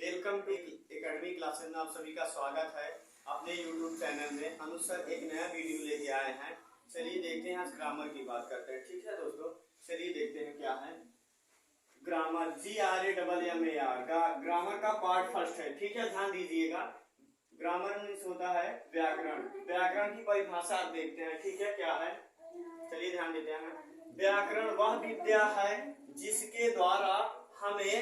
Welcome to academy classes में आप सभी का स्वागत है। अपने यूट्यूब चैनल में अनुज सर एक नया वीडियो लेके आए हैं। चलिए देखते हैं, आज ग्रामर की बात करते हैं। ठीक है दोस्तों, चलिए देखते हैं क्या है ग्रामर। GRAMAR ग्रामर का पार्ट फर्स्ट है। ठीक है, ध्यान दीजिएगा। ग्रामर मीन्स होता है व्याकरण। व्याकरण की परिभाषा आप देखते हैं। ठीक है, क्या है चलिए ध्यान देते हैं। व्याकरण वह विद्या है जिसके द्वारा हमें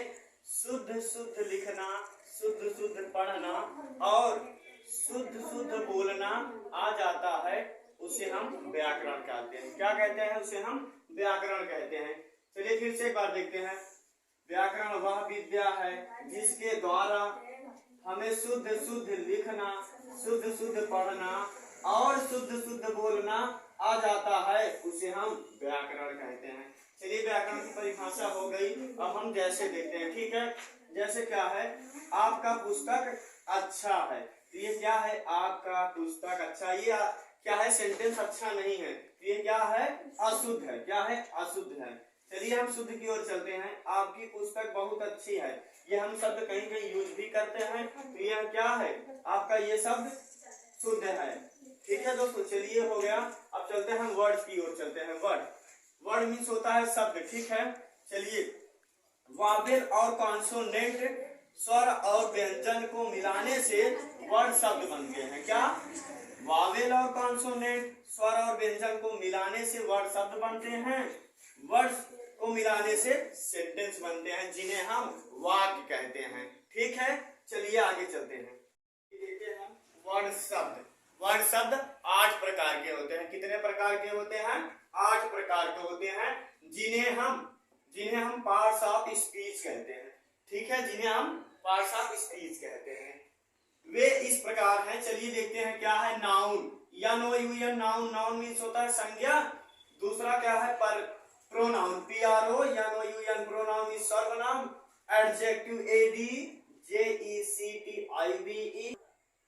शुद्ध शुद्ध लिखना, शुद्ध शुद्ध पढ़ना और शुद्ध शुद्ध बोलना आ जाता है, उसे हम व्याकरण कहते हैं। क्या कहते हैं? उसे हम व्याकरण कहते हैं। चलिए फिर से एक बार देखते हैं। व्याकरण वह विद्या है जिसके द्वारा हमें शुद्ध शुद्ध लिखना, शुद्ध शुद्ध पढ़ना और शुद्ध शुद्ध बोलना आ जाता है, उसे हम व्याकरण कहते हैं। चलिए व्याकरण की परिभाषा हो गई। अब हम जैसे देखते हैं। ठीक है, जैसे क्या है, आपका पुस्तक अच्छा है। तो ये क्या है? आपका पुस्तक अच्छा। ये क्या है? सेंटेंस अच्छा नहीं है। तो ये क्या है? अशुद्ध है। क्या है? अशुद्ध है। चलिए हम शुद्ध की ओर चलते हैं। आपकी पुस्तक बहुत अच्छी है। ये हम शब्द कहीं कहीं यूज भी करते हैं। तो यह क्या है? आपका ये शब्द शुद्ध है। ठीक है दोस्तों, चलिए हो गया। अब चलते हैं वर्ड्स की ओर चलते हैं। वर्ड मीन्स होता है शब्द। ठीक है, चलिए वावेल और कॉन्सोनेंट स्वर और व्यंजन को मिलाने से वर्ड शब्द बनते हैं। क्या? वावेल और कॉन्सोनेंट स्वर और व्यंजन को मिलाने से वर्ड शब्द बनते हैं। वर्ड्स को मिलाने से सेंटेंस बनते हैं, जिन्हें हम वाक्य कहते हैं। ठीक है, चलिए आगे चलते हैं। देखते हैं वर्ड शब्द। वर्ड शब्द 8 प्रकार के होते हैं। कितने प्रकार के होते हैं? 8 प्रकार के होते हैं, जिन्हें हम पार्ट्स ऑफ स्पीच कहते हैं। ठीक है, जिन्हें हम पार्ट्स ऑफ स्पीच कहते हैं। वे इस प्रकार हैं। चलिए देखते हैं क्या है। Noun, NOUN noun. Noun means होता है संज्ञा। दूसरा क्या है? प्रोनाउन, PRONOUN प्रोनाउन मीन्स सर्वनाम। एडजेक्टिव, ADJECTIVE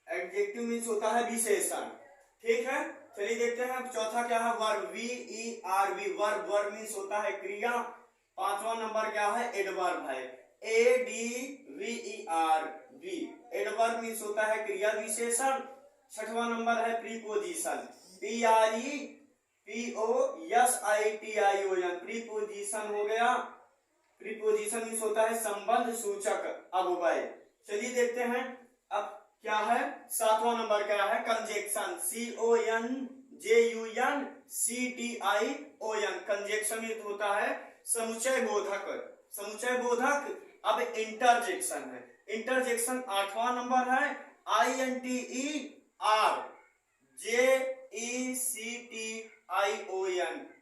एडजेक्टिव मीन्स होता है विशेषण। ठीक है, चलिए देखते हैं। अब चौथा क्या है? वर्ब, VERB वर्ब मीन्स होता है क्रिया। पांचवा नंबर क्या है? एडवर्ब है, ADVERB एडवर्ब मीन्स होता है क्रिया विशेषण। छठवां नंबर है प्रीपोजिशन, PREPOSITION प्रीपोजिशन हो गया। प्रीपोजिशन मीन्स होता है संबंध सूचक अव्यय। चलिए देखते हैं अब क्या है। सातवां नंबर क्या है? कंजक्शन, CONJUNCTION कंजक्शन होता है समुच्चय बोधक। समुच्चय बोधक। अब इंटरजेक्शन है। इंटरजेक्शन 8वां नंबर है, INTERJECTION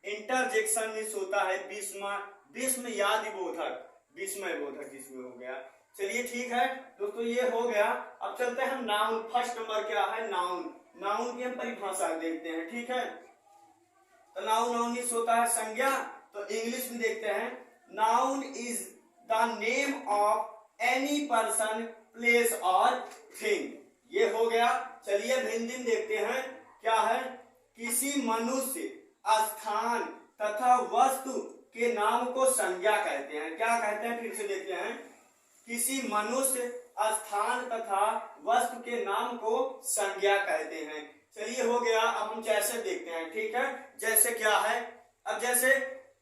इंटरजेक्शन मीन्स होता है विस्मयादि बोधक, विस्मय बोधक इसमें हो गया। चलिए ठीक है दोस्तों, ये हो गया। अब चलते हैं नाउन। फर्स्ट नंबर क्या है? नाउन। नाउन की हम परिभाषा देखते हैं। ठीक है, तो नाउन मीन्स होता है संज्ञा। तो इंग्लिश में देखते हैं। Noun is the name of any person, place और थिंग। ये हो गया। चलिए हिंदी में देखते हैं क्या है। किसी मनुष्य, स्थान तथा वस्तु के नाम को संज्ञा कहते हैं। क्या कहते हैं? फिर से देखते हैं। किसी मनुष्य, स्थान तथा वस्तु के नाम को संज्ञा कहते हैं। चलिए हो गया। अब हम जैसे देखते हैं। ठीक है, जैसे क्या है? अब जैसे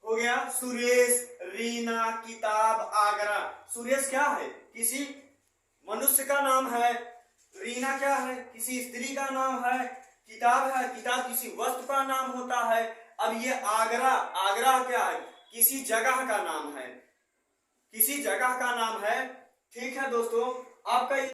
हो गया सुरेश, रीना, किताब, आगरा। सुरेश क्या है? किसी मनुष्य का नाम है। रीना क्या है? किसी स्त्री का नाम है। किताब है, किताब किसी वस्तु का नाम होता है। अब ये आगरा, आगरा क्या है? किसी जगह का नाम है, किसी जगह का नाम है। ठीक है दोस्तों, आपका